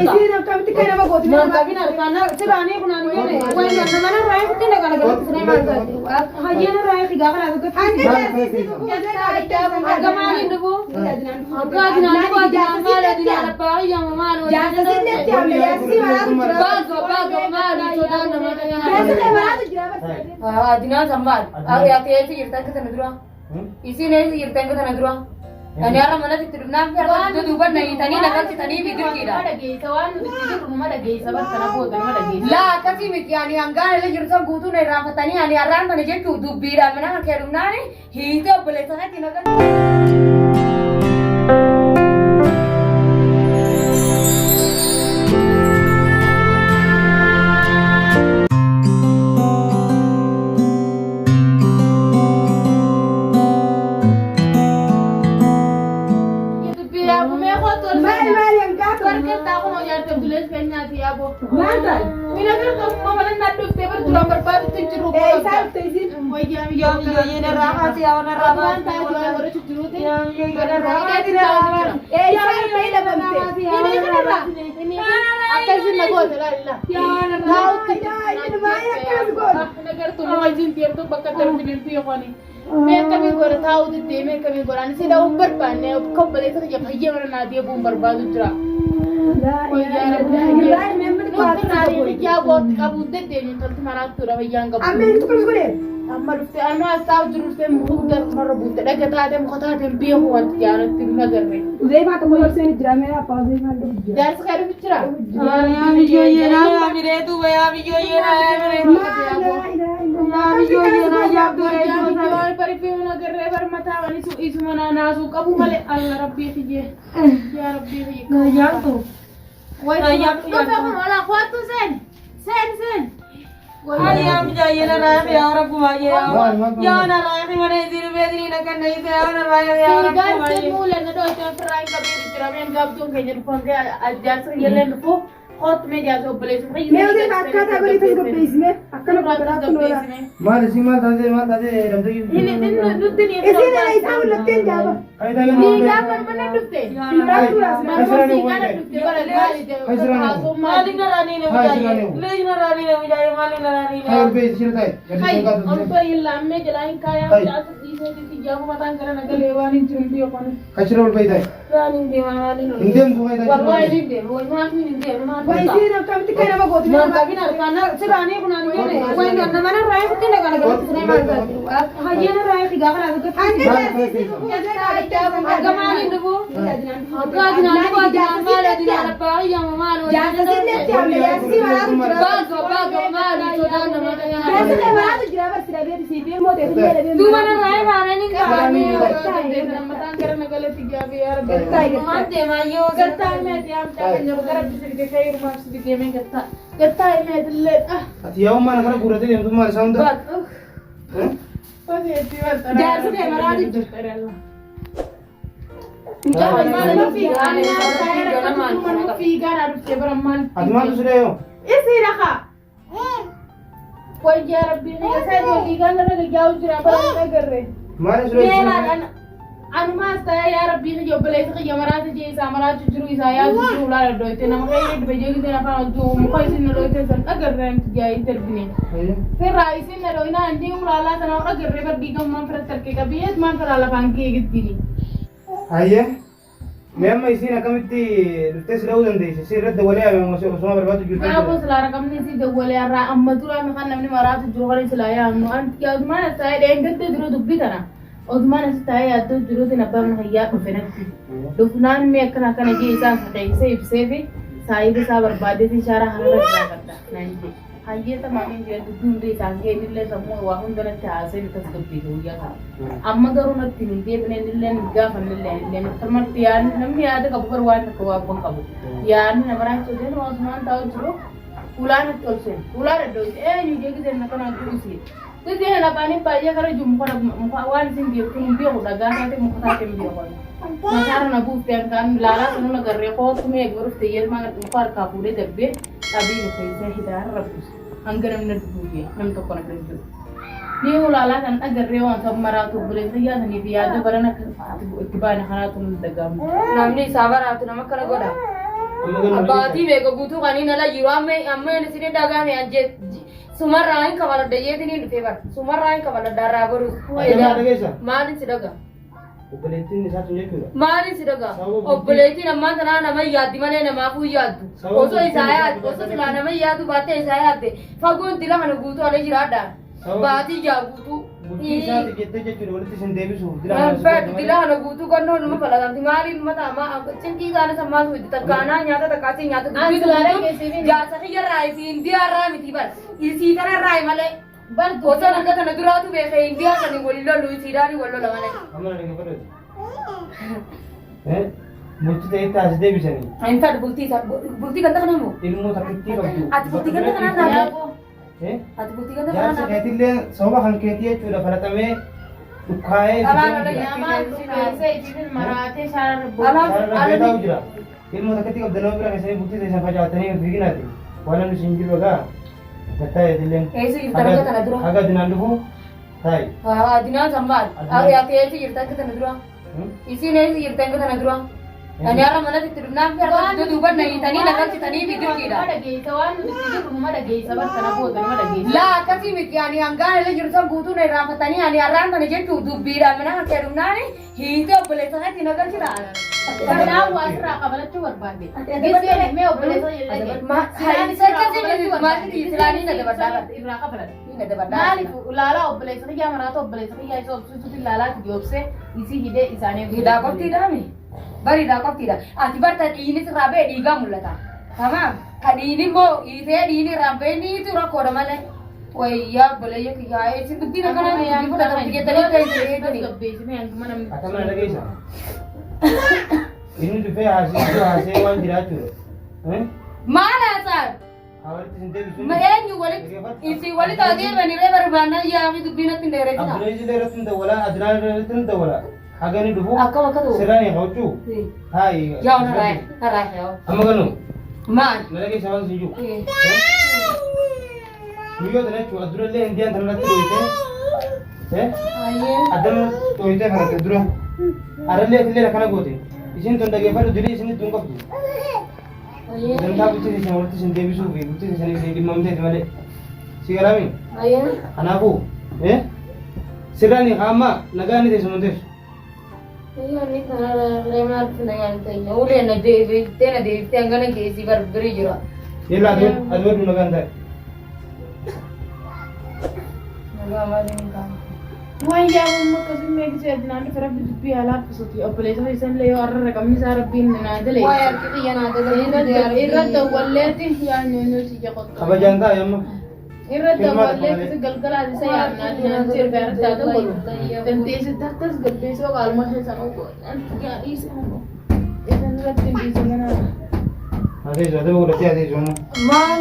إذا كم تكلم بقول ما كابين أركانا سباني كنا نيجي وين أنا ما رايح كتير لكان قلت سنين ما نزلت هاي أنا رايح في قاعد أقول كتير أجمعني نبو أجمعني نبو أجمعني ما لا دي على باقي يا ماما لو جالس إنك تعمل يا سيدي باقو ما لي تودان ما كان دينا سامبال يا تيجي يرتاح كتندرا إيشي نيجي يرتاح كتندرا أنا أرى منا تتربنا في دوبر नहीं तनी नकल से तनी बिगड़ गिरा لا كذي مكياني أنقال اللي جرسم قوتو نيرام فتاني أنا أران من جت دوبيرا منا كيرمنا ني هي تو بلسنا تيناك मैं कभी गोरा था उधर दे मैं कभी गोरा नहीं सीधा ऊपर पाने अब कब बले तो जब भैया मेरा नादिया बूम बर्बाद उतरा क्या बहुत अब उधर दे नहीं तो तुम्हारा तुरा भैया का अम्मा रुपये अम्मा साव जरूर से मुँह दर मर बुते लगे तो आते मुँह था टेम्पी हुआ क्या न तीन नगर में उदय बात मुझे से निद्रा मेरा पास ही मार दो दर से कर बिचरा यार ये ना मेरे तू भैया ये ना मेरे यार जवान पर क्यों ना कर रहे पर मता वाली सु इस मना नासु कबू मले अल्लाह रब्बी ये या रब्बी ये यार तो वही तो मला ख्वात sen Ay, am jaye na rahe pe aur ko aye ya na rahe mane dir bedri na kan nahi se aur rahe ya aur ko aye mu le na do to fry ka be tira men gab to ke jer phone ke ajjar se ye le ko khot me ja so place मैं उधर बात करता बड़ी थी इसको प्लीज में अक्कल बात करता हूँ मार सीमा दादे रमते की ini din dutin ye इसी ने ऐसा वो लगते हैं जाओ आई दागे ni ga par mana dutte मालिक ना रानी ने मुझे ले ना रानी ने मुझे मालिक ना रानी ने और पे सिरता है हम तो ये लामे जलाई काया जा इसे किसी जाओ मतान करना गले वाली चुंबी अपन कचरा उड़ पे है रानी देवाली नो इंडियन को है वरवाई दे वो मां नहीं दे मां वैसे ना कम तकलम बقول ما كابين أركانا سباني كنا نيجي وين أنا ما رايح كتير لكان قلت سنين ما نزلت هاي أنا رايح في قاعد أقول كتير أجمعني نبو أجمعني نبو أجمعني ما لا دي على باقي يا ماما لو جالس إنك تعمل يا سيدي باقو ما لي تودان ما بس أنا ما أدري بس ترى سيدي مو تدري तू मना राय मारे नहीं कहानी मतन करने गले तिया भी यार गत्ता दे मायो गत्ता में त्याम ताकन जब कर बिसर के खैर मार्क्स दिखे में गत्ता में दिले अतियाव मन हमारा पूरा दिन तुम्हारे साउंड बस ये तीवर तरह जैसे के मरा दी अदमा दूसरे हो इसी रखा कोई यार रब्बी ने ऐसा जो लीगा ना लगे क्या उजरा पर क्या कर रहे मारे सुरे अनुमास्ता यार रब्बी ने जो बले से यमरा से जे सामरा जुजरू इसाया जुजरू ला डोइते ना मगे रेट भेजेगी तेरा पर जो मुखै से न रोइते सन अगर रैंक गया इधर भी फिर राई से न रोइना अंडी उड़ाला तना अगर रे पर बीगम मन फिर तरके का भी मान पर आला पांकी गिद्दी आइए मैम इसी नकमिति तेस रहूं दे से रद्द वले उसमा बर्बाद जुटा मैं आपको सलाह रकम नहीं सी दवले यार अम्मतुरा में खान हमने मारा तो जुरगड़ी सलाया हम अन क्या उधमान है डेंगत ते जुरो दुब्बी तना उधमान है या तो जुरो दिन अब हम हैया को फेनती दुफनान में अकना कने जी ऐसा सटे से इसे भी साहिब सा बर्बादी से इशारा हरला करता नहीं हाये तमामी जे दुंदे सांगे निल्ले समूह वाहन दन त्यासे तसदुब्बी होया था अम्मा गरुन तिनिंदे बने निल्ले निगा फनले निल्ले मतमत यार नम्मी याद कबर वान को अपन कब यार नमरा तो दिन ओस्मान ताऊ जुरो उलान तोसे उलार दो ए युजे के न कना कुसी तो जे ना पानी पाया करे जुम वान सिंह भी तुम भी होदा गाना ते मुखता के भी हो मसारा ना बुते kan lala sunu na garre ko tume guruf te yer ma par ka pure debbe abi ne sai hidar rabbus anggaram na duye nam to kona grenjo ni ulala kan agarre wa sab maratu bule ya ni biya da barana ikbana khanatun dagam namni sabaratu namakana goda Abbaatii beeka guutuu kan inni ala jiru amma inni siree dhagaa mi ajjee sumarraa hin kabaladha jeetiin hin dhufee bara sumarraa hin kabaladha irraa baruu. Maaliin si dhagaa? Obboleettiin isaa tun jechuudha. Maaliin si dhagaa? Obboleettiin ammaan tanaa nama yaaddi malee namaafuu yaaddu. Osoo isaa yaaddu osoo silaa nama yaaddu baattee isaa yaadde fagoon dila kana guutuu ala jiraadha. Baatii jaa guutuu. Bultii isaati jettee jechuudha walitti isin deebisuuf. Dila kana guutuu kannoo nama falatamti maaliin mata amma cinqii isaanii sammaatu itti takkaanaa nyaata takkaatee nyaata dubbisu jaarsa kiyyarraa isiin diyaarraa miti bara isii kanarraa malee. Osoo akka kana duraatu beekee indiyaa kan waliin lollu isiidhaan wal lola malee. Amma na dhaggeeffadhu. Bultii ta'e taasise deebisanii. Hin taatu bultii kan takana immoo. Ilmoo takkittii qabdu. Ati bultii kan takana taatu. Ati bultii kan takana Jaarsa taatu. keetillee sababa kan keetii jechuudha falatamee dhukkaa'ee. Shaarra jira. Ilmoo takkittii qabdu nama bira keessanii bultii ta'e isa facaatanii fiiginaati. Waan namni siin jiru egaa. Kataya dilen. Eessi jirtan kana dura. Aga dinan dhufu. Tayi. Dinaan sammaal. Ati eessi jirtan kana dura. Isin eessi jirtan kana dura. Ani har'a mana itti dhufnaan fi har'a duuba nayitanii nagalchitanii bidirqiidha. Laa akkasii miti ani hangaan illee jirtan guutuu na irraanfatanii ani har'aan kana jechuu dubbiidha mana harkee dhufnaan hiitee obboleessa isaatti nagalchita. Kanaaf waa sirraa qabalachuu barbaade. Gisee mee obboleessa maaliif ulaalaa obboleessa kiyyaa maraata obboleessa kiyyaa isa obsuusuutti ilaalaatti joobsee isii hidhee isaanii Hidhaa qoftiidhaami. Bareedaa qoftiidha. Ati barta dhiinis irraa ba'e dhiigaa mul'ata. Tamaam. Ka dhiini immoo hiitee dhiini irraa ba'e niitu rakkoodha malee. Wayyaa obboleeyya kiyyaa eessi dubbiin akkana dubbii fudhatamti jettanii ta'e jedhanii. Akka mana dhageessa. Inni dhufee haasee waan jiraachuudha. Maal haasaan? Walitti isin deebisuun. Ma eenyu walitti isin walitti adeemaniree barbaannaan yaa'anii dubbiin natti hin dheereessina. Abduleessi irratti hin dawwalaa, Adunaan irratti hin dawwalaa. Hagani dhufu. Akkam akka ta'u. Sirraan hin hawwachuu. Haayi. Yaa narraa yaa. Amma ganu. Maal? Na dhageessa waan sin jiru. Guyyoota jechuun Adunallee Indiyaan tanarratti dhohitee. Addana dhohitee kanatti dura. Harallee illee akkana goote. Isin tun dhageeffadhu dilii isinitti hin qabdu. Dantaa bultii isin walitti isin deebisuu fi bultii isin isin dhimmamteeti malee. Si garaami? Kanaafuu sirraan hamma nagaan ni teessumu teessu. Ini karena lemar senangan tanya. Udah na devi angana kesi barberi jira. Yella adwa du nagaan ta'i. Nagaa maaliin ka? Waan yaa'u akkasuma meeqsee adnaan dhufe rabbi dubbii haalaaf fisuuti obboleessa keessan illee yoo har'a raqamni isaa rabbiin naa dalee. Waa yarki xiyya naa dalee. Irratti walleetti yaa nyoonyoo si jaqotta. Kabajaan ta'i amma. Irratti walleetti galgalaa isa yaadnaa nyaanni sirba irratti haa ta'u. Dandeessi takkas galbeessoo qaalma keessan ogo. Yaa dhiise ogo. Isin irratti hin dhiise ganaa. Haa teessu haa ta'u godhatee haa teessu amma. Maal?